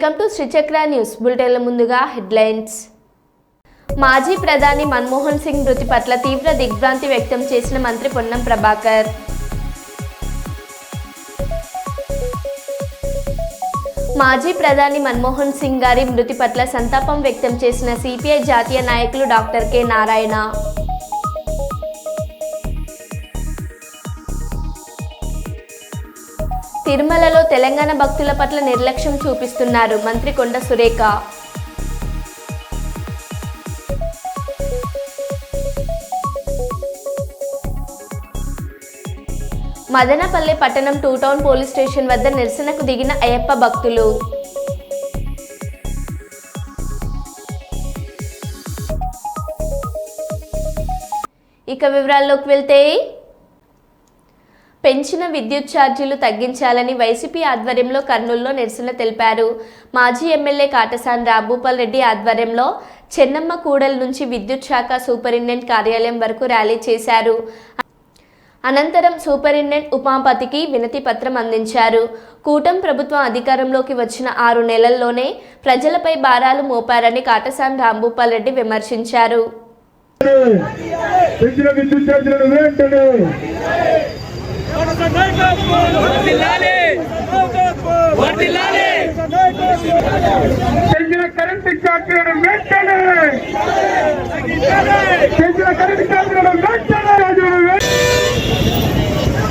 Welcome to Sri Chakra news బులెటిన్ల ముందుగా headlines. మాజీ ప్రధాని మన్మోహన్ సింగ్ మృతి పట్ల తీవ్ర దిగ్భ్రాంతి వ్యక్తం చేసిన మంత్రి పొన్నం ప్రభాకర్. మాజీ ప్రధాని మన్మోహన్ సింగ్ గారి మృతి పట్ల సంతాపం వ్యక్తం చేసిన సిపిఐ జాతీయ నాయకులు డాక్టర్ కె నారాయణ. తిరుమలలో తెలంగాణ భక్తుల పట్ల నిర్లక్ష్యం చూపిస్తున్నారు మంత్రి కొండ సురేఖ. మదనపల్లె పట్టణం 2 టౌన్ పోలీస్ స్టేషన్ వద్ద నిరసనకు దిగిన అయ్యప్ప భక్తులు. ఇక వివరాల్లోకి వెళ్తే, పెంచిన విద్యుత్ ఛార్జీలు తగ్గించాలని వైసీపీ ఆధ్వర్యంలో కర్నూలులో నిరసన తెలిపారు. మాజీ ఎమ్మెల్యే కాటసాని రాంభూపాల్ రెడ్డి ఆధ్వర్యంలో చెన్నమ్మ కూడలి నుంచి విద్యుత్ శాఖ సూపరింటెండెంట్ కార్యాలయం వరకు ర్యాలీ చేశారు. అనంతరం సూపరింటెండెంట్ ఉమాపతికి వినతి పత్రం అందించారు. కూటమి ప్రభుత్వం అధికారంలోకి వచ్చిన 6 నెలల్లోనే ప్రజలపై భారాలు మోపారని కాటసాని రాంభూపాల్ రెడ్డి విమర్శించారు.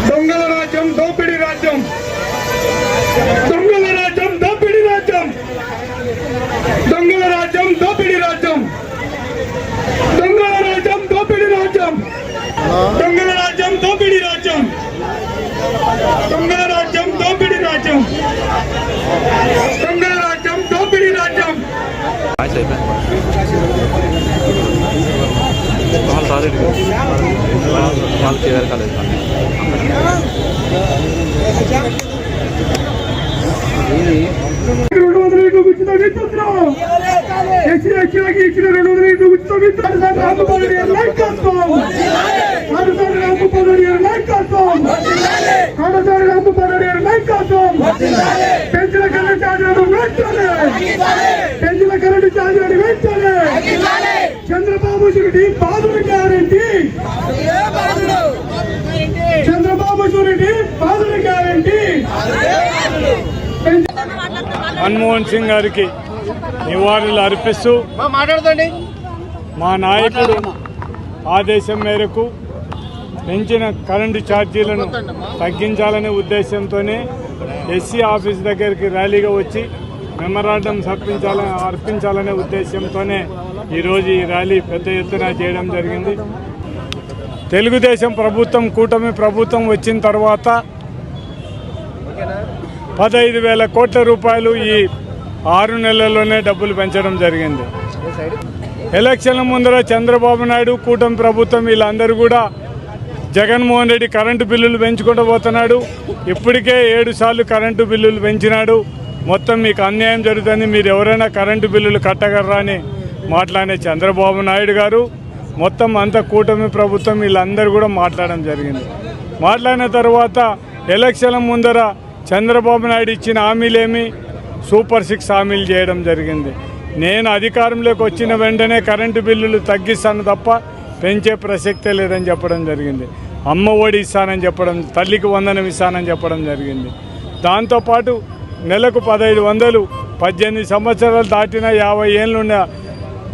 దొంగల రాజ్యం, దోపిడీ రాజ్యం, దొంగల రాజ్యం, దోపిడీ రాజ్యం, దొంగల రాజ్యం, దోపిడీ రాజ్యం, దొంగల రాజ్యం, దోపిడీ రాజ్యం, దొంగల రాజ్యం, దోపిడీ రాజ్యం, దొంగల రాజ్యం, దోపిడీ రాజ్యం, దొంగల రాజ్యం, దోపిడీ రాజ్యం. పెంచిన కరెంటు ఛార్జీలను వెంటనే చంద్రబాబు షూరిటీ బాధలు గ్యారంటీ, చంద్రబాబు షూరిటీ బాధలు గ్యారంటీ. మన్మోహన్ సింగ్ గారికి నివాళులు అర్పిస్తూ మా నాయకుడు ఆదేశం మేరకు పెంచిన కరెంటు ఛార్జీలను తగ్గించాలనే ఉద్దేశంతోనే ఎస్సీ ఆఫీస్ దగ్గరికి ర్యాలీగా వచ్చి మెమరాండం అర్పించాలనే ఉద్దేశంతోనే ఈరోజు ఈ ర్యాలీ పెద్ద ఎత్తున చేయడం జరిగింది. తెలుగుదేశం ప్రభుత్వం, కూటమి ప్రభుత్వం వచ్చిన తర్వాత 15,000 కోట్ల రూపాయలు ఈ 6 నెలల్లోనే డబ్బులు పెంచడం జరిగింది. ఎలక్షన్ల ముందర చంద్రబాబు నాయుడు, కూటమి ప్రభుత్వం వీళ్ళందరూ కూడా జగన్మోహన్ రెడ్డి కరెంటు బిల్లులు పెంచుకుంటూ పోతున్నాడు. ఇప్పటికే 7 సార్లు కరెంటు బిల్లులు పెంచినాడు. మొత్తం మీకు అన్యాయం జరుగుతుంది, మీరు ఎవరైనా కరెంటు బిల్లులు కట్టగలరా అని మాట్లాడే చంద్రబాబు నాయుడు గారు, మొత్తం అంతా కూటమి ప్రభుత్వం వీళ్ళందరూ కూడా మాట్లాడడం జరిగింది. మాట్లాడిన తర్వాత ఎలక్షన్ల ముందర చంద్రబాబు నాయుడు ఇచ్చిన హామీలేమి సూపర్ 6 హామీలు చేయడం జరిగింది. నేను అధికారంలోకి వచ్చిన వెంటనే కరెంటు బిల్లులు తగ్గిస్తాను తప్ప పెంచే ప్రసక్తే లేదని చెప్పడం జరిగింది. అమ్మ ఒడి ఇస్తానని చెప్పడం, తల్లికి వందనం ఇస్తానని చెప్పడం జరిగింది. దాంతోపాటు నెలకు 1500, 18 సంవత్సరాలు దాటిన 50 ఏళ్ళున్న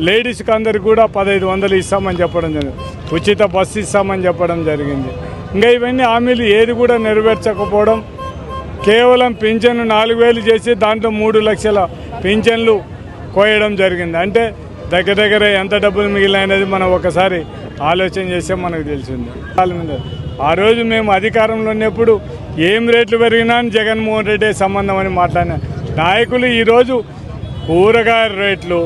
లేడీస్కి అందరికి కూడా 1500 ఇస్తామని చెప్పడం జరిగింది. ఉచిత బస్సు ఇస్తామని చెప్పడం జరిగింది. ఇంకా ఇవన్నీ హామీలు ఏది కూడా నెరవేర్చకపోవడం, కేవలం పింఛను 4000 చేసి దాంట్లో 3 లక్షల పింఛన్లు కోయడం జరిగింది. అంటే దగ్గర ఎంత డబ్బులు మిగిలినది మనం ఒకసారి ఆలోచన చేస్తే మనకు తెలిసింది. ఆ రోజు మేము అధికారంలో ఉన్నప్పుడు ఏం రేట్లు పెరిగినా జగన్మోహన్ రెడ్డి సంబంధం అని మాట్లాడిన నాయకులు ఈరోజు కూరగాయల రేట్లు,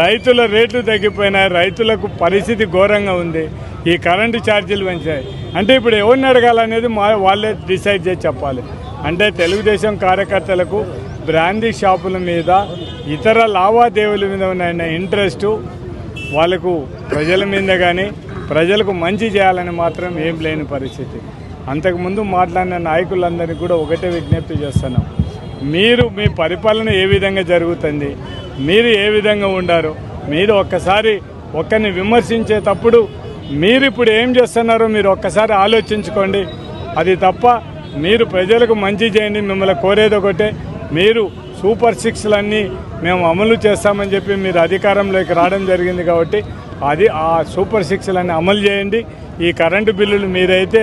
రైతుల రేట్లు తగ్గిపోయినాయి, రైతులకు పరిస్థితి ఘోరంగా ఉంది, ఈ కరెంటు ఛార్జీలు పెంచాయి. అంటే ఇప్పుడు ఎవరిని అడగాలనేది వాళ్ళే డిసైడ్ చేసి చెప్పాలి. అంటే తెలుగుదేశం కార్యకర్తలకు బ్రాందీ షాపుల మీద, ఇతర లావాదేవీల మీద ఉన్న ఇంట్రెస్టు వాళ్ళకు ప్రజల మీద కానీ ప్రజలకు మంచి చేయాలని మాత్రం ఏం లేని పరిస్థితి. అంతకుముందు మాట్లాడిన నాయకులందరికీ కూడా ఒకటే విజ్ఞప్తి చేస్తున్నాం, మీరు మీ పరిపాలన ఏ విధంగా జరుగుతుంది, మీరు ఏ విధంగా ఉండారు, మీరు ఒక్కసారి ఒక్కరిని విమర్శించేటప్పుడు మీరు ఇప్పుడు ఏం చేస్తున్నారో మీరు ఒక్కసారి ఆలోచించుకోండి. అది తప్ప మీరు ప్రజలకు మంచి చేయండి. మిమ్మల్ని కోరేది ఒకటే, మీరు సూపర్ 6లన్నీ మేము అమలు చేస్తామని చెప్పి మీరు అధికారంలోకి రావడం జరిగింది కాబట్టి ఆ సూపర్ 6లన్నీ అమలు చేయండి. ఈ కరెంటు బిల్లులు మీరైతే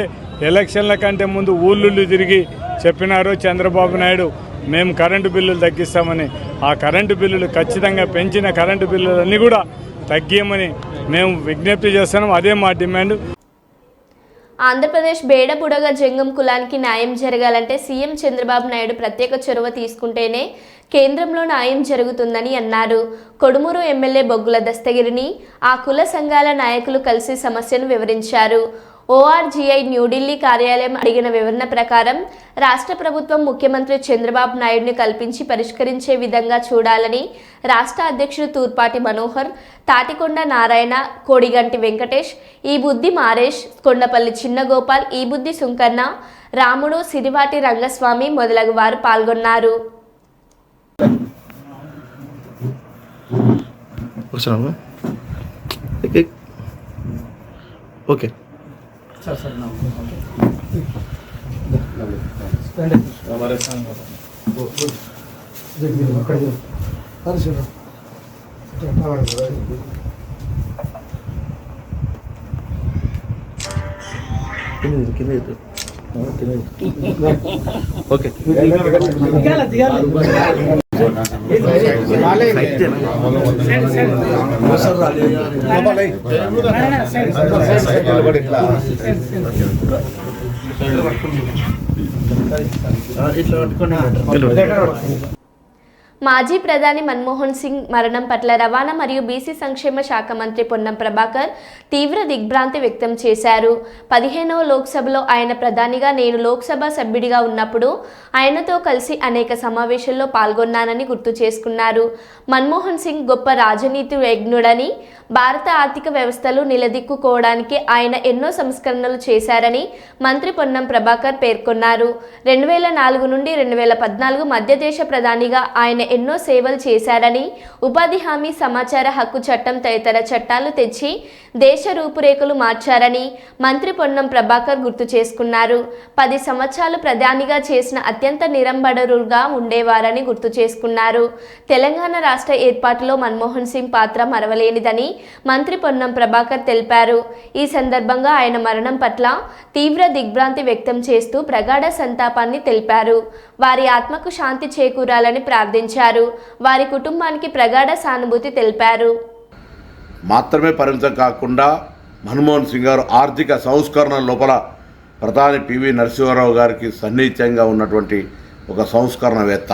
ఎలక్షన్ల కంటే ముందు ఊళ్ళుళ్ళు తిరిగి చెప్పినారు చంద్రబాబు నాయుడు మేము కరెంటు బిల్లులు తగ్గిస్తామని. ఆ కరెంటు బిల్లులు ఖచ్చితంగా పెంచిన కరెంటు బిల్లులన్నీ కూడా తగ్గియమని మేము విజ్ఞప్తి చేస్తున్నాం. అదే మా డిమాండ్. ఆంధ్రప్రదేశ్ బేడబుడగ జంగం కులానికి న్యాయం జరగాలంటే సీఎం చంద్రబాబు నాయుడు ప్రత్యేక చొరవ తీసుకుంటేనే కేంద్రంలో న్యాయం జరుగుతుందని అన్నారు. కొడుమూరు ఎమ్మెల్యే బొగ్గుల దస్తగిరిని ఆ కుల సంఘాల నాయకులు కలిసి సమస్యను వివరించారు. ఓఆర్జీఐ న్యూఢిల్లీ కార్యాలయం అడిగిన వివరణ ప్రకారం రాష్ట్ర ప్రభుత్వం ముఖ్యమంత్రి చంద్రబాబు నాయుడిని కల్పించి పరిష్కరించే విధంగా చూడాలని రాష్ట్ర అధ్యక్షుడు తూర్పాటి మనోహర్, తాటికొండ నారాయణ, కోడిగంటి వెంకటేష్, ఈ బుద్ధి మారేష్, కొండపల్లి చిన్నగోపాల్, ఈ బుద్ధి సుంకన్న, రాముడు, సిరివాటి రంగస్వామి మొదలగు వారు పాల్గొన్నారు. ఓకే ఓకే మాజీ ప్రధాని మన్మోహన్ సింగ్ మరణం పట్ల రవాణా మరియు బీసీ సంక్షేమ శాఖ మంత్రి పొన్నం ప్రభాకర్ తీవ్ర దిగ్భ్రాంతి వ్యక్తం చేశారు. 15వ లోక్సభలో ఆయన ప్రధానిగా, నేను లోక్సభ సభ్యుడిగా ఉన్నప్పుడు ఆయనతో కలిసి అనేక సమావేశాల్లో పాల్గొన్నానని గుర్తు చేసుకున్నారు. మన్మోహన్ సింగ్ గొప్ప రాజనీతిజ్ఞుడని, భారత ఆర్థిక వ్యవస్థలు నిలదొక్కుకోవడానికి ఆయన ఎన్నో సంస్కరణలు చేశారని మంత్రి పొన్నం ప్రభాకర్ పేర్కొన్నారు. 2004 నుండి 2014 మధ్య దేశ ప్రధానిగా ఆయన ఎన్నో సేవలు చేశారని, ఉపాధి హామీ, సమాచార హక్కు చట్టం తదితర చట్టాలు తెచ్చి దేశ రూపురేఖలు మార్చారని మంత్రి పొన్నం ప్రభాకర్ గుర్తు చేసుకున్నారు. 10 సంవత్సరాలు ప్రధానిగా చేసిన అత్యంత నిరంబడరుగా ఉండేవారని గుర్తు చేసుకున్నారు. తెలంగాణ రాష్ట్ర ఏర్పాటులో మన్మోహన్ సింగ్ పాత్ర మరవలేనిదని మంత్రి పొన్నం ప్రభాకర్ తెలిపారు. ఈ సందర్భంగా ఆయన మరణం పట్ల తీవ్ర దిగ్భ్రాంతి వ్యక్తం చేస్తూ ప్రగాఢ సంతాపాన్ని తెలిపారు. వారి ఆత్మకు శాంతి చేకూరాలని ప్రార్థించారు. వారి కుటుంబానికి ప్రగాఢ సానుభూతి తెలిపారు. మాత్రమే పరిమితం కాకుండా మన్మోహన్ సింగ్ గారు ఆర్థిక సంస్కరణ లోపల ప్రధాని పివి నరసింహారావు గారికి సన్నిహితంగా ఉన్నటువంటి ఒక సంస్కరణవేత్త.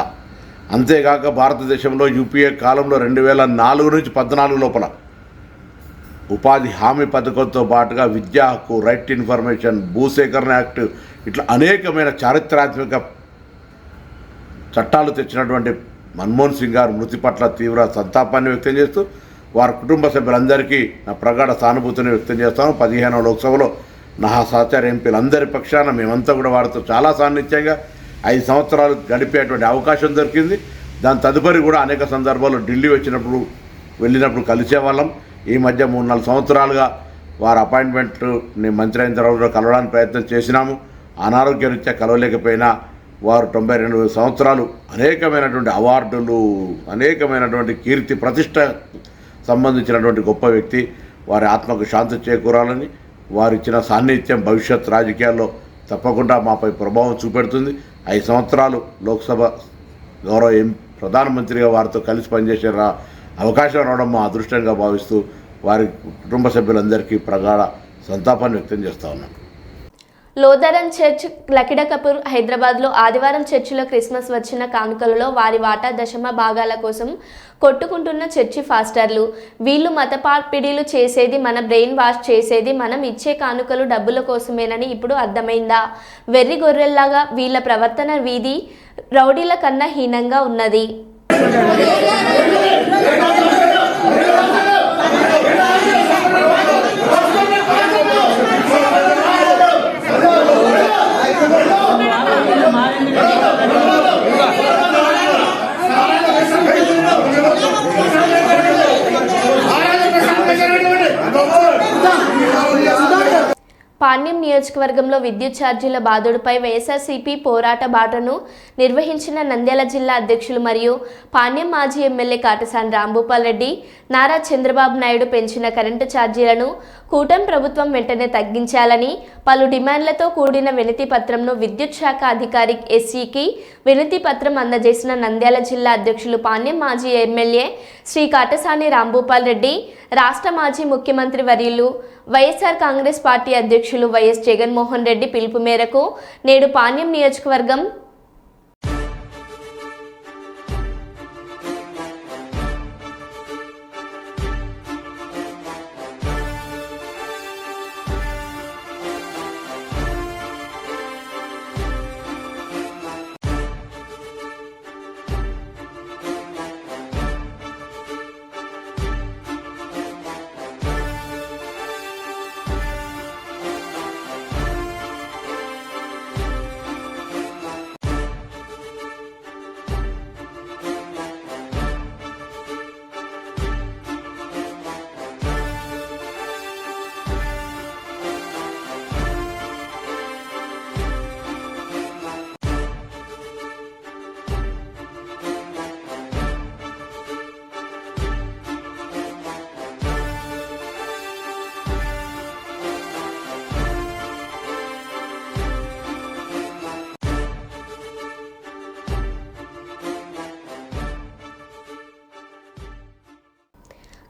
అంతేగాక భారతదేశంలో యూపీఏ కాలంలో 2004 నుంచి 2014 లోపల ఉపాధి హామీ పథకంతో పాటుగా విద్యా హక్కు, రైట్ టు ఇన్ఫర్మేషన్, భూసేకరణ యాక్ట్, ఇట్లా అనేకమైన చారిత్రాత్మక చట్టాలు తెచ్చినటువంటి మన్మోహన్ సింగ్ గారు మృతి పట్ల తీవ్ర సంతాపాన్ని వ్యక్తం చేస్తూ వారి కుటుంబ సభ్యులందరికీ నా ప్రగాఢ సానుభూతిని వ్యక్తం చేస్తాను. 15వ లోక్సభలో నా సహచార ఎంపీలందరి పక్షాన మేమంతా కూడా వారితో చాలా సాన్నిధ్యంగా 5 సంవత్సరాలు గడిపేటువంటి అవకాశం దొరికింది. దాని తదుపరి కూడా అనేక సందర్భాల్లో ఢిల్లీ వెళ్ళినప్పుడు కలిసేవాళ్ళం. ఈ మధ్య 3-4 సంవత్సరాలుగా వారి అపాయింట్మెంట్ని మంత్రి అయిన తర్వాత కలవడానికి ప్రయత్నం చేసినాము. అనారోగ్య రీత్యా కలవలేకపోయినా వారు 92 సంవత్సరాలు అనేకమైనటువంటి అవార్డులు, అనేకమైనటువంటి కీర్తి ప్రతిష్ట సంబంధించినటువంటి గొప్ప వ్యక్తి. వారి ఆత్మకు శాంతి చేకూరాలని, వారు ఇచ్చిన సాన్నిధ్యం భవిష్యత్ రాజకీయాల్లో తప్పకుండా మాపై ప్రభావం చూపెడుతుంది. 5 సంవత్సరాలు లోక్సభ గౌరవ ప్రధానమంత్రిగా వారితో కలిసి పనిచేసే అవకాశం రావడం మా అదృష్టంగా భావిస్తూ వారి కుటుంబ సభ్యులందరికీ ప్రగాఢ సంతాపాన్ని వ్యక్తం చేస్తూ ఉన్నాం. లోధరన్ చర్చ్, లకిడకపూర్, హైదరాబాద్లో ఆదివారం చర్చిలో క్రిస్మస్ వచ్చిన కానుకలలో వారి వాటా దశమ భాగాల కోసం కొట్టుకుంటున్న చర్చి ఫాస్టర్లు. వీళ్ళు మత మార్పిడిలు చేసేది, మన బ్రెయిన్ వాష్ చేసేది మనం ఇచ్చే కానుకలు డబ్బుల కోసమేనని ఇప్పుడు అర్థమైందా? వెర్రి గొర్రెల్లాగా వీళ్ళ ప్రవర్తన వీధి రౌడీల కన్నా హీనంగా ఉన్నది. పాణ్యం నియోజకవర్గంలో విద్యుత్ ఛార్జీల బాదుడుపై వైఎస్ఆర్సీపీ పోరాట బాటను నిర్వహించిన నంద్యాల జిల్లా అధ్యక్షులు మరియు పాణ్యం మాజీ ఎమ్మెల్యే కాటసాని రాంభూపాల్ రెడ్డి నారా చంద్రబాబు నాయుడు పెంచిన కరెంటు ఛార్జీలను కూటమి ప్రభుత్వం వెంటనే తగ్గించాలని పలు డిమాండ్లతో కూడిన వినతి పత్రంను విద్యుత్ శాఖ అధికారి ఎస్సీకి వినతి పత్రం అందజేసిన నంద్యాల జిల్లా అధ్యక్షులు పాణ్యం మాజీ ఎమ్మెల్యే శ్రీ కాటసాని రాంభూపాల్ రెడ్డి, రాష్ట్ర మాజీ ముఖ్యమంత్రి వర్యులు వైఎస్ఆర్ కాంగ్రెస్ పార్టీ అధ్యక్షులు వైఎస్ జగన్మోహన్ రెడ్డి పిలుపు మేరకు నేడు పాణ్యం నియోజకవర్గం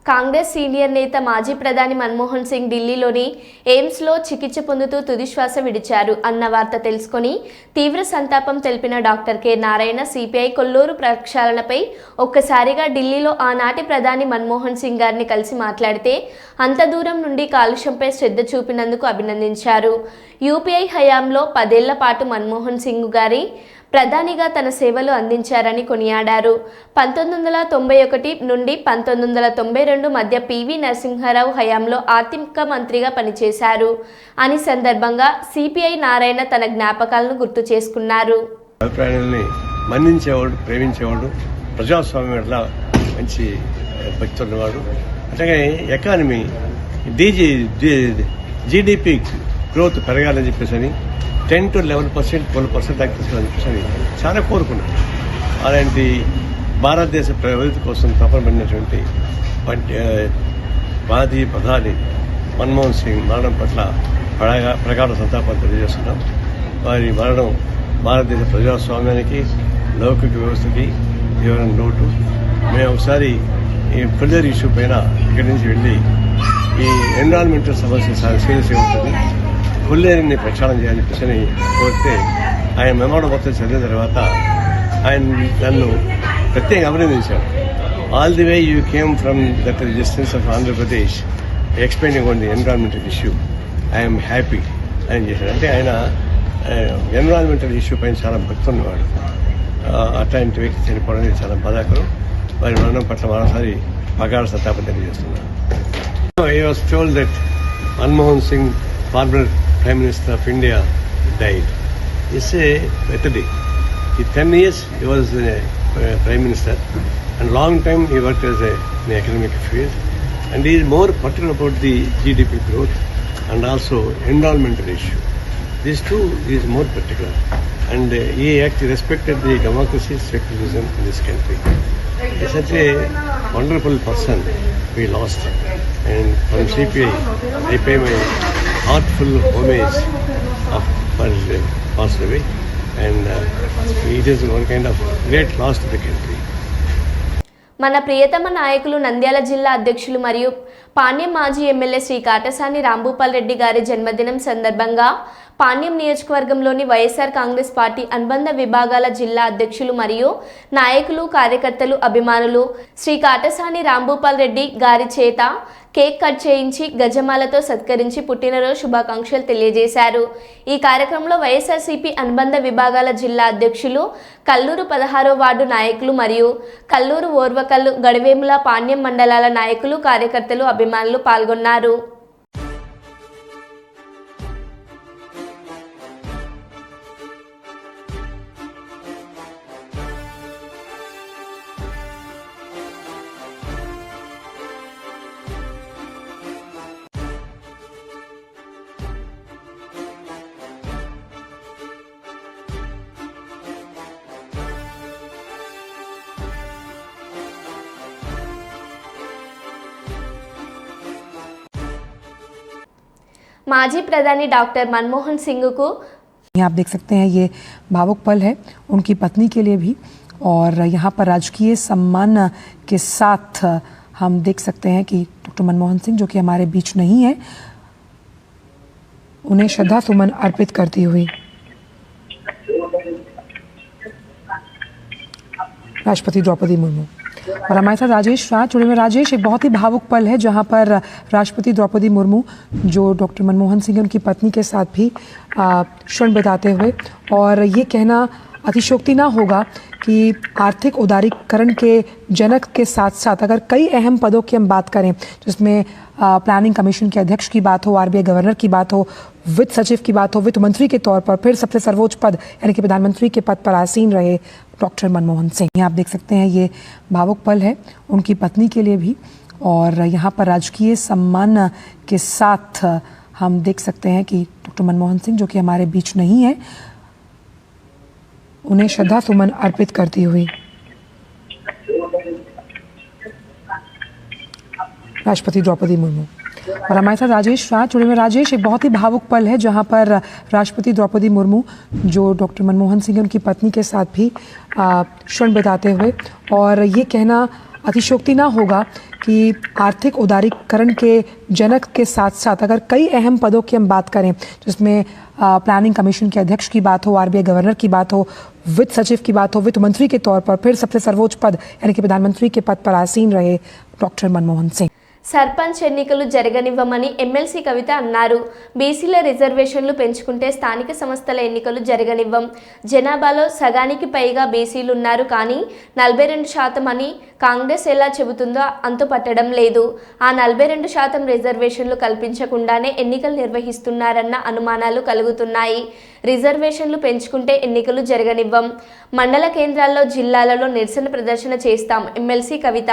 కాంగ్రెస్ సీనియర్ నేత మాజీ ప్రధాని మన్మోహన్ సింగ్ ఢిల్లీలోని ఎయిమ్స్లో చికిత్స పొందుతూ తుదిశ్వాస విడిచారు అన్న వార్త తెలుసుకొని తీవ్ర సంతాపం తెలిపిన doctor K Narayana CPI Kolluru ప్రక్షాళనపై ఒక్కసారిగా ఢిల్లీలో ఆనాటి ప్రధాని మన్మోహన్ సింగ్ గారిని కలిసి మాట్లాడితే అంత దూరం నుండి కాలుష్యంపై శ్రద్ధ చూపినందుకు అభినందించారు. యూపీఐ హయాంలో 10 ఏళ్ల పాటు మన్మోహన్ సింగ్ గారి ప్రధానిగా తన సేవలు అందించారని కొనియాడారు. 1991 నుండి 1992 మధ్య పివి నరసింహారావు హయాంలో ఆర్థిక మంత్రిగా పనిచేశారు అని సందర్భంగా సిపిఐ నారాయణ తన జ్ఞాపకాలను గుర్తు చేసుకున్నారు. అభిప్రాయాలని మన్నించేవాడు, ప్రేమించేవాడు, ప్రజాస్వామ్యం వల్ల మంచి భక్తి ఉన్నవాడు. అట్లాగే ఎకానమీ జీడిపి గ్రోత్ పెరగాలని చెప్పేసి 10 to 11%, 12% తగ్గించాలని చెప్పేసి చాలా కోరుకున్నాడు. అలాంటి భారతదేశ ప్రగతి కోసం తపనబడినటువంటి మాజీ ప్రధాని మన్మోహన్ సింగ్ మరణం పట్ల ప్రగాఢ సంతాపాన్ని తెలియజేస్తున్నాం. వారి మరణం భారతదేశ ప్రజాస్వామ్యానికి, లౌకిక వ్యవస్థకి తీవ్రమైన లోటు. మేము ఒకసారి ఈ ఫిల్టర్ ఇష్యూ పైన ఇక్కడి నుంచి వెళ్ళి ఈ ఎన్విరాన్మెంటల్ సమస్య సీరియస్ ఉంటుంది, కొల్లేరుని ప్రక్షాళన చేయాలని చెప్పేసి కోరితే ఆయన మెమోరం మొత్తం చదివిన తర్వాత ఆయన నన్ను ప్రత్యేకంగా అభినందించాడు. All the way you came from that distance of Andhra Pradesh explaining on the environmental issue, I'm happy అని చేశాడు. అంటే ఆయన ఎన్విరాన్మెంటల్ ఇష్యూ పైన చాలా భక్తి ఉన్నవాడు. అట్లాంటి వ్యక్తి చనిపోవడం చాలా బాధాకరం. వారి మరణం పట్ల మరోసారి ప్రగాఢ సంతాపం తెలియజేస్తున్నాను. I was told that Manmohan Singh, former Prime Minister of India, died. It's a tragedy. In 10 years he was Prime Minister, and long time he worked as in the academic field, and he is more particular about the GDP growth and also environmental issue. These two he is more particular, and he actually respected the democracy, secularism in this country. He is such a wonderful person we lost, and from CPI I pay my heartful homage for passed away, and it is one kind of great loss to the country. మన ప్రియతమ నాయకులు నంద్యాల జిల్లా అధ్యక్షులు మరియు పాణ్యం మాజీ MLA Shri Katasani Rambhupal Reddy గారి జన్మదినం సందర్భంగా పాణ్యం నియోజకవర్గంలోని వైఎస్ఆర్ కాంగ్రెస్ పార్టీ అనుబంధ విభాగాల జిల్లా అధ్యక్షులు మరియు నాయకులు, కార్యకర్తలు, అభిమానులు శ్రీ కాటసాని రాంభూపాల్ రెడ్డి గారి చేత కేక్ కట్ చేయించి గజమాలతో సత్కరించి పుట్టినరోజు శుభాకాంక్షలు తెలియజేశారు. ఈ కార్యక్రమంలో వైఎస్ఆర్సీపీ అనుబంధ విభాగాల జిల్లా అధ్యక్షులు, కల్లూరు 16వ వార్డు నాయకులు మరియు కల్లూరు, ఓర్వకల్లు, గడివేముల, పాణ్యం మండలాల నాయకులు, కార్యకర్తలు, అభిమానులు పాల్గొన్నారు. మాజీ ప్రధాని డాక్టర్ మన్మోహన్ సింగ్కు आप देख सकते हैं ये भावुक पल है उनकी पत्नी के लिए भी, और यहाँ पर राजकीय सम्मान के साथ हम देख सकते हैं कि डॉक्टर मनमोहन सिंह जो कि हमारे बीच नहीं है, उन्हें श्रद्धा सुमन अर्पित करती हुई राष्ट्रपति द्रौपदी मुर्मू। और हमारे साथ राजेश राज जुड़े हुए। राजेश, एक बहुत ही भावुक पल है जहां पर राष्ट्रपति द्रौपदी मुर्मू जो डॉक्टर मनमोहन सिंह उनकी पत्नी के साथ भी क्षण बिताते हुए, और ये कहना अतिशयोक्ति ना होगा कि आर्थिक उदारीकरण के जनक के साथ साथ अगर कई अहम पदों की हम बात करें, जिसमें प्लानिंग कमीशन के अध्यक्ष की बात हो, आरबीआई गवर्नर की बात हो, वित्त सचिव की बात हो, वित्त मंत्री के तौर पर फिर सबसे सर्वोच्च पद यानी कि प्रधानमंत्री के पद पर आसीन रहे डॉक्टर मनमोहन सिंह। आप देख सकते हैं ये भावुक पल है उनकी पत्नी के लिए भी, और यहाँ पर राजकीय सम्मान के साथ हम देख सकते हैं कि डॉक्टर मनमोहन सिंह जो कि हमारे बीच नहीं है, उन्हें श्रद्धा सुमन अर्पित करती हुई राष्ट्रपति द्रौपदी मुर्मू। और हमारे साथ राजेश राज जुड़े हुए। राजेश, एक बहुत ही भावुक पल है जहां पर राष्ट्रपति द्रौपदी मुर्मू जो डॉक्टर मनमोहन सिंह उनकी पत्नी के साथ भी क्षण बिताते हुए, और ये कहना अतिशयोक्ति ना होगा कि आर्थिक उदारीकरण के जनक के साथ साथ अगर कई अहम पदों की हम बात करें, जिसमें प्लानिंग कमीशन के अध्यक्ष की बात हो, आरबीआई गवर्नर की बात हो, वित्त सचिव की बात हो, वित्त मंत्री के तौर पर फिर सबसे सर्वोच्च पद यानी कि प्रधानमंत्री के पद पर आसीन रहे डॉक्टर मनमोहन सिंह। సర్పంచ్ ఎన్నికలు జరగనివ్వమని ఎమ్మెల్సీ కవిత అన్నారు. బీసీల రిజర్వేషన్లు పెంచుకుంటే స్థానిక సంస్థల ఎన్నికలు జరగనివ్వం. జనాభాలో సగానికి పైగా బీసీలు ఉన్నారు, కానీ 42% అని కాంగ్రెస్ ఎలా చెబుతుందో అంతుపట్టడం లేదు. ఆ 42% రిజర్వేషన్లు కల్పించకుండానే ఎన్నికలు నిర్వహిస్తున్నారన్న అనుమానాలు కలుగుతున్నాయి. రిజర్వేషన్లు పెంచుకుంటే ఎన్నికలు జరగనివ్వం. మండల కేంద్రాల్లో జిల్లాలలో నిరసన ప్రదర్శన చేస్తాం. ఎమ్మెల్సీ కవిత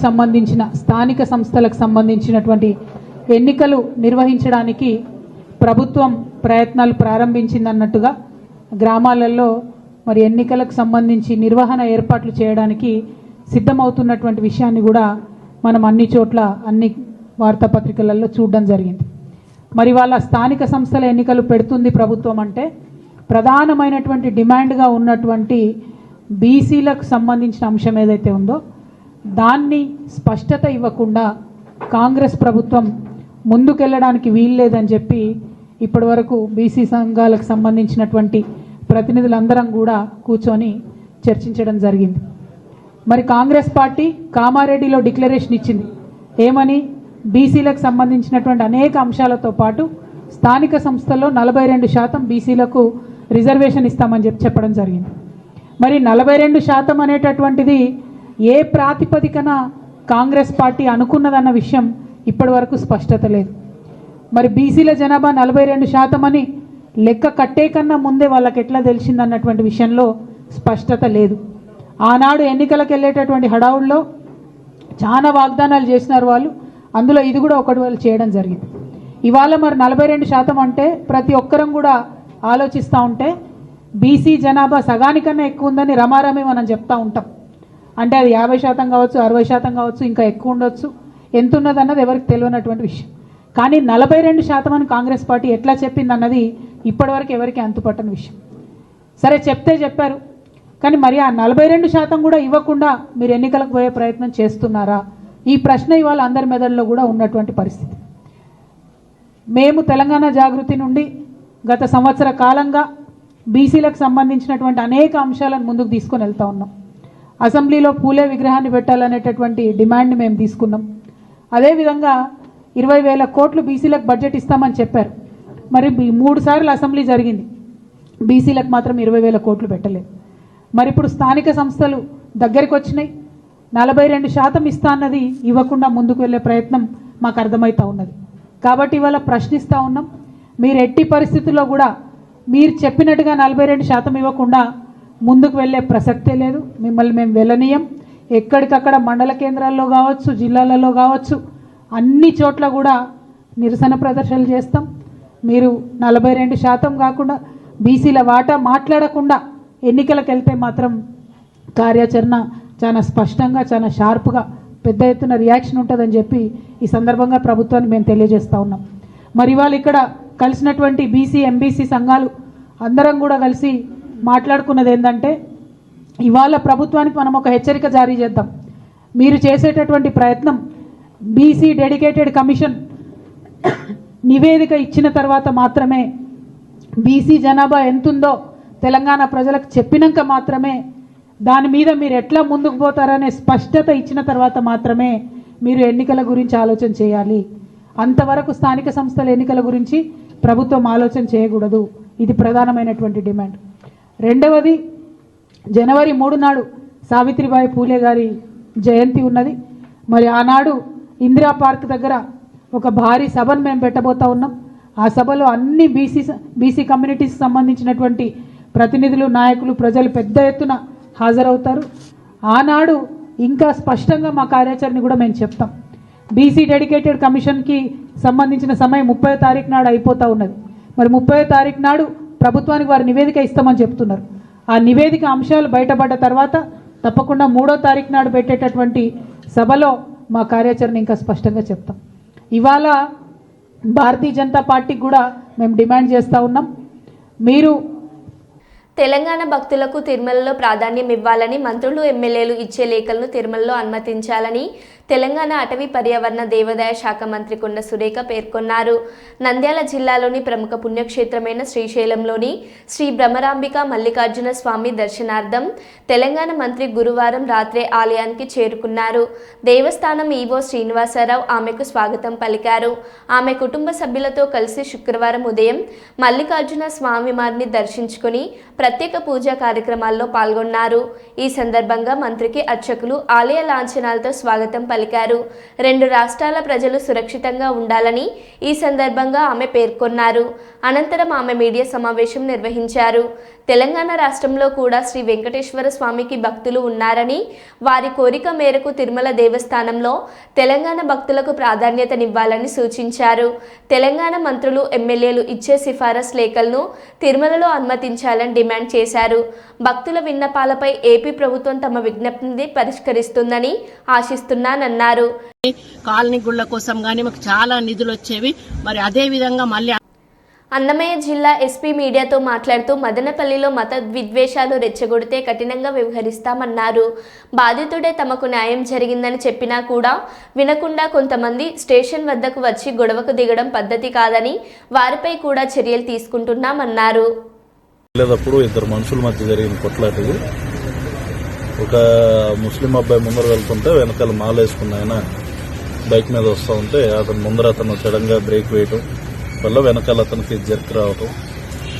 సంబంధించిన స్థానిక సంస్థలకు సంబంధించినటువంటి ఎన్నికలు నిర్వహించడానికి ప్రభుత్వం ప్రయత్నాలు ప్రారంభించిందన్నట్టుగా గ్రామాలలో మరి ఎన్నికలకు సంబంధించి నిర్వహణ ఏర్పాట్లు చేయడానికి సిద్ధమవుతున్నటువంటి విషయాన్ని కూడా మనం అన్ని చోట్ల అన్ని వార్తాపత్రికలలో చూడడం జరిగింది. మరి వాళ్ళ స్థానిక సంస్థల ఎన్నికలు పెడుతుంది ప్రభుత్వం అంటే ప్రధానమైనటువంటి డిమాండ్గా ఉన్నటువంటి బీసీలకు సంబంధించిన అంశం ఏదైతే ఉందో దాన్ని స్పష్టత ఇవ్వకుండా కాంగ్రెస్ ప్రభుత్వం ముందుకెళ్ళడానికి వీల్లేదని చెప్పి ఇప్పటివరకు బీసీ సంఘాలకు సంబంధించినటువంటి ప్రతినిధులందరం కూడా కూర్చొని చర్చించడం జరిగింది. మరి కాంగ్రెస్ పార్టీ కామారెడ్డిలో డిక్లరేషన్ ఇచ్చింది. ఏమని? బీసీలకు సంబంధించినటువంటి అనేక అంశాలతో పాటు స్థానిక సంస్థల్లో 42% బీసీలకు రిజర్వేషన్ ఇస్తామని చెప్పడం జరిగింది. మరి 42% అనేటటువంటిది ఏ ప్రాతిపదికన కాంగ్రెస్ పార్టీ అనుకున్నదన్న విషయం ఇప్పటి వరకు స్పష్టత లేదు. మరి బీసీల జనాభా 42% అని లెక్క కట్టే కన్నా ముందే వాళ్ళకి ఎట్లా తెలిసిందన్నటువంటి విషయంలో స్పష్టత లేదు. ఆనాడు ఎన్నికలకు వెళ్ళేటటువంటి హడావుల్లో చాలా వాగ్దానాలు చేసినారు వాళ్ళు. అందులో ఇది కూడా ఒకటి వాళ్ళు చేయడం జరిగింది. ఇవాళ మరి 42% అంటే ప్రతి ఒక్కరం కూడా ఆలోచిస్తూ ఉంటే బీసీ జనాభా సగానికన్నా ఎక్కువ ఉందని రమారమి మనం చెప్తా ఉంటాం. అంటే అది 50% కావచ్చు, 60% కావచ్చు, ఇంకా ఎక్కువ ఉండొచ్చు. ఎంత ఉన్నదన్నది ఎవరికి తెలియనటువంటి విషయం. కానీ 42% అని కాంగ్రెస్ పార్టీ ఎట్లా చెప్పింది అన్నది ఇప్పటివరకు ఎవరికి అంతుపట్టని విషయం. సరే చెప్తే చెప్పారు, కానీ మరి ఆ 42% కూడా ఇవ్వకుండా మీరు ఎన్నికలకు పోయే ప్రయత్నం చేస్తున్నారా? ఈ ప్రశ్న ఇవాళ అందరి మెదడులో కూడా ఉన్నటువంటి పరిస్థితి. మేము తెలంగాణ జాగృతి నుండి గత సంవత్సర కాలంగా బీసీలకు సంబంధించినటువంటి అనేక అంశాలను ముందుకు తీసుకొని వెళ్తూ ఉన్నాం. అసెంబ్లీలో పూలే విగ్రహాన్ని పెట్టాలనేటటువంటి డిమాండ్ని మేము తీసుకున్నాం. అదేవిధంగా 20,000 కోట్లు బీసీలకు బడ్జెట్ ఇస్తామని చెప్పారు. మరి 3 సార్లు అసెంబ్లీ జరిగింది, బీసీలకు మాత్రం 20,000 కోట్లు పెట్టలేదు. మరి ఇప్పుడు స్థానిక సంస్థలు దగ్గరికి వచ్చినాయి, 42% ఇస్తా అన్నది ఇవ్వకుండా ముందుకు వెళ్ళే ప్రయత్నం మాకు అర్థమవుతూ ఉన్నది. కాబట్టి ఇవాళ ప్రశ్నిస్తూ ఉన్నాం, మీరు ఎట్టి పరిస్థితుల్లో కూడా మీరు చెప్పినట్టుగా 42% ఇవ్వకుండా ముందుకు వెళ్ళే ప్రసక్తే లేదు. మిమ్మల్ని మేము వెళ్ళనీయం. ఎక్కడికక్కడ మండల కేంద్రాల్లో కావచ్చు, జిల్లాలలో కావచ్చు, అన్ని చోట్ల కూడా నిరసన ప్రదర్శనలు చేస్తాం. మీరు 42% కాకుండా బీసీల వాటా మాట్లాడకుండా ఎన్నికలకు వెళ్తే మాత్రం కార్యాచరణ చాలా స్పష్టంగా, చాలా షార్ప్గా, పెద్ద ఎత్తున రియాక్షన్ ఉంటుందని చెప్పి ఈ సందర్భంగా ప్రభుత్వాన్ని మేము తెలియజేస్తూ ఉన్నాం. మరి ఇవాళ ఇక్కడ కలిసినటువంటి బీసీ ఎంబీసీ సంఘాలు అందరం కూడా కలిసి మాట్లాడుకున్నది ఏంటంటే ఇవాళ ప్రభుత్వానికి మనం ఒక హెచ్చరిక జారీ చేద్దాం. మీరు చేసేటటువంటి ప్రయత్నం బీసీ డెడికేటెడ్ కమిషన్ నివేదిక ఇచ్చిన తర్వాత మాత్రమే, బీసీ జనాభా ఎంతుందో తెలంగాణ ప్రజలకు చెప్పినాక మాత్రమే, దాని మీద మీరు ఎట్లా ముందుకు పోతారనే స్పష్టత ఇచ్చిన తర్వాత మాత్రమే మీరు ఎన్నికల గురించి ఆలోచన చేయాలి. అంతవరకు స్థానిక సంస్థల ఎన్నికల గురించి ప్రభుత్వం ఆలోచన చేయకూడదు. ఇది ప్రధానమైనటువంటి డిమాండ్. రెండవది, జనవరి 3 నాడు సావిత్రిబాయి పూలే గారి జయంతి ఉన్నది. మరి ఆనాడు ఇందిరా పార్క్ దగ్గర ఒక భారీ సభను మేము పెట్టబోతా ఉన్నాం. ఆ సభలో అన్ని బీసీ కమ్యూనిటీకి సంబంధించినటువంటి ప్రతినిధులు, నాయకులు, ప్రజలు పెద్ద ఎత్తున హాజరవుతారు. ఆనాడు ఇంకా స్పష్టంగా మా కార్యాచరణ కూడా మేము చెప్తాం. బీసీ డెడికేటెడ్ కమిషన్కి సంబంధించిన సమయం 30వ తారీఖు నాడు అయిపోతూ ఉన్నది. మరి 30వ తారీఖు నాడు ప్రభుత్వానికి వారు నివేదిక ఇస్తామని చెప్తున్నారు. ఆ నివేదిక అంశాలు బయటపడ్డ తర్వాత తప్పకుండా 3వ తారీఖు నాడు పెట్టేటటువంటి సభలో మా కార్యాచరణ ఇంకా స్పష్టంగా చెప్తాం. ఇవాళ భారతీయ జనతా పార్టీకి కూడా మేము డిమాండ్ చేస్తూ ఉన్నాం. మీరు తెలంగాణ భక్తులకు తిరుమలలో ప్రాధాన్యం ఇవ్వాలని, మంత్రులు ఎమ్మెల్యేలు ఇచ్చే లేఖలను తిరుమలలో అనుమతించాలని తెలంగాణ అటవీ పర్యావరణ దేవాదాయ శాఖ మంత్రి కొండ సురేఖ పేర్కొన్నారు. నంద్యాల జిల్లాలోని ప్రముఖ పుణ్యక్షేత్రమైన శ్రీశైలంలోని శ్రీ బ్రహ్మరాంబిక మల్లికార్జున స్వామి దర్శనార్థం తెలంగాణ మంత్రి గురువారం రాత్రే ఆలయానికి చేరుకున్నారు. దేవస్థానం ఈవో శ్రీనివాసరావు ఆమెకు స్వాగతం పలికారు. ఆమె కుటుంబ సభ్యులతో కలిసి శుక్రవారం ఉదయం మల్లికార్జున స్వామివారిని దర్శించుకుని ప్రత్యేక పూజా కార్యక్రమాల్లో పాల్గొన్నారు. ఈ సందర్భంగా మంత్రికి అర్చకులు ఆలయ లాంఛనాలతో స్వాగతం పలికారు. 2 రాష్ట్రాల ప్రజలు సురక్షితంగా ఉండాలని ఈ సందర్భంగా ఆమె పేర్కొన్నారు. అనంతరం ఆమె మీడియా సమావేశం నిర్వహించారు. తెలంగాణ రాష్ట్రంలో కూడా శ్రీ వెంకటేశ్వర స్వామికి భక్తులు ఉన్నారని, వారి కోరిక మేరకు తిరుమల దేవస్థానంలో తెలంగాణ భక్తులకు ప్రాధాన్యతనివ్వాలని సూచించారు. తెలంగాణ మంత్రులు ఎమ్మెల్యేలు ఇచ్చే సిఫారసు లేఖలను తిరుమలలో అనుమతించాలని డిమాండ్ చేశారు. భక్తుల విన్నపాలపై ఏపీ ప్రభుత్వం తమ విజ్ఞప్తిని పరిష్కరిస్తుందని ఆశిస్తున్నానన్నారు. కాలనీ గుళ్ళ కోసం కానీ మాకు చాలా నిధులు వచ్చేవి. మరి అదే విధంగా మళ్ళీ అన్నమయ్య జిల్లా ఎస్పీ మీడియాతో మాట్లాడుతూ మదనపల్లిలో మత విద్వేషాలు రెచ్చగొడితే కఠినంగా వ్యవహరిస్తామన్నారు. బాధితుడే తమకు న్యాయం జరిగిందని చెప్పినా కూడా వినకుండా కొంతమంది స్టేషన్ వద్దకు వచ్చి గొడవకు దిగడం పద్ధతి కాదని వారిపై కూడా చర్యలు తీసుకుంటున్నామన్నారు. వెళ్ళేటప్పుడు 2 మనుషుల మధ్య జరిగిన కొట్లాటది. ఒక ముస్లిం అబ్బాయి ముందర వెళ్తుంటే వెనకాల మాలేసుకున్న ఆయన బైక్ మీద వస్తూ ఉంటే అతను ముందర సడన్ గా బ్రేక్ వేయటం వల్ల వెనకాల అతనికి జర్క్ రావటం,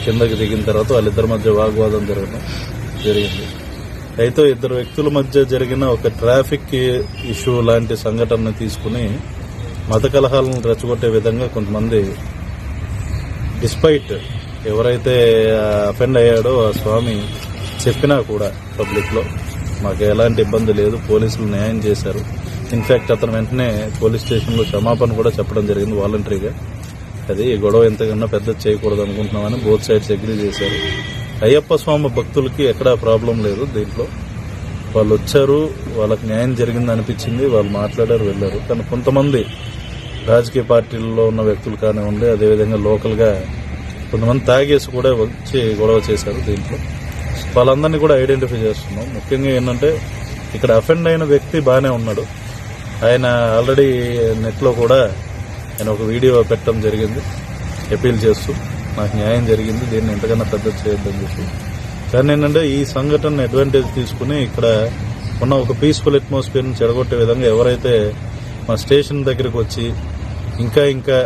కిందకి దిగిన తర్వాత వాళ్ళిద్దరి మధ్య వాగ్వాదం జరిగింది. అయితే 2 వ్యక్తుల మధ్య జరిగిన ఒక ట్రాఫిక్ ఇష్యూ లాంటి సంఘటనను తీసుకుని మత కలహాలను రెచ్చగొట్టే విధంగా కొంతమంది, డిస్పైట్ ఎవరైతే అఫెండ్ అయ్యాడో ఆ స్వామి చెప్పినా కూడా పబ్లిక్ లో మాకు ఎలాంటి ఇబ్బంది లేదు, పోలీసులు న్యాయం చేశారు. ఇన్ఫాక్ట్ అతను వెంటనే పోలీస్ స్టేషన్ లో క్షమాపణ కూడా చెప్పడం జరిగింది వాలంటరీగా. అది గొడవ ఎంతకన్నా పెద్ద చేయకూడదు అనుకుంటున్నామని బోత్ సైడ్స్ అగ్రీ చేశారు. అయ్యప్ప స్వామి భక్తులకి ఎక్కడా ప్రాబ్లం లేదు. దీంట్లో వాళ్ళు వచ్చారు, వాళ్ళకి న్యాయం జరిగింది అనిపించింది, వాళ్ళు మాట్లాడారు, వెళ్లారు. కానీ కొంతమంది రాజకీయ పార్టీల్లో ఉన్న వ్యక్తులు కానివ్వండి, అదేవిధంగా లోకల్ గా కొంతమంది తాగేసి కూడా వచ్చి గొడవ చేశారు. దీంట్లో వాళ్ళందరినీ కూడా ఐడెంటిఫై చేస్తున్నాం. ముఖ్యంగా ఏంటంటే ఇక్కడ అఫెండ్ అయిన వ్యక్తి బాగానే ఉన్నాడు. ఆయన ఆల్రెడీ నెట్లో కూడా ఆయన ఒక వీడియో పెట్టడం జరిగింది అపీల్ చేస్తూ నాకు న్యాయం జరిగింది, దీన్ని ఎంతకన్నా పెద్ద చేయొద్దని చెప్పి. కానీ ఏంటంటే ఈ సంఘటన అడ్వాంటేజ్ తీసుకుని ఇక్కడ ఉన్న ఒక పీస్ఫుల్ అట్మాస్ఫియర్ని చెడగొట్టే విధంగా ఎవరైతే మా స్టేషన్ దగ్గరకు వచ్చి ఇంకా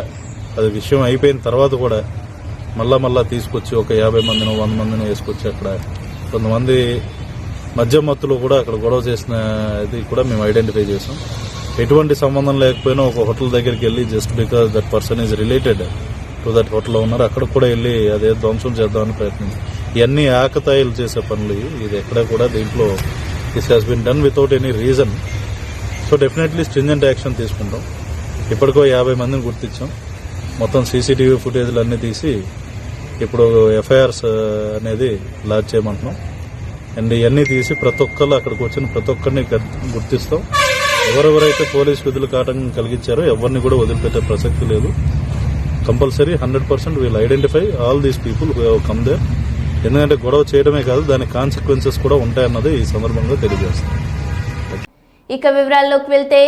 అది విషయం అయిపోయిన తర్వాత కూడా మళ్ళా తీసుకొచ్చి ఒక 50 మందినో 100 మందినో వేసుకొచ్చి అక్కడ కొంతమంది మధ్య మత్తులో కూడా అక్కడ గొడవ చేసిన ఇది కూడా మేము ఐడెంటిఫై చేసాం. ఎటువంటి సంబంధం లేకపోయినా ఒక హోటల్ దగ్గరికి వెళ్ళి just because that person is related to that హోటల్లో ఉన్నారు, అక్కడ కూడా వెళ్ళి అదే ధ్వంసం చేద్దామని ప్రయత్నం. ఇవన్నీ ఆకతాయిలు చేసే పనులు. ఇది ఎక్కడ కూడా దీంట్లో this has been done without any reason. So definitely stringent action తీసుకుంటాం. ఇప్పటికో 50 మందిని గుర్తించాం. మొత్తం సీసీటీవీ ఫుటేజ్లు అన్నీ తీసి ఇప్పుడు ఎఫ్ఐఆర్స్ అనేది లాంచ్ చేయమంటున్నాం. అండ్ ఇవన్నీ తీసి ప్రతి ఒక్కళ్ళు అక్కడికి వచ్చిన ప్రతి ఒక్కరిని గుర్తిస్తాం. ఎవరెవరైతే పోలీస్ విధులకు ఆటంకం కలిగించారో ఎవరిని కూడా వదిలిపెట్టే ప్రసక్తి లేదు. Compulsory 100% will identify all these people who have come there. ఎందుకంటే గొడవ చేయడమే కాదు, దాని కాన్సిక్వెన్సెస్ కూడా ఉంటాయన్నది ఈ సందర్భంగా తెలియజేస్తాం. ఇక వివరాల్లోకి వెళ్తే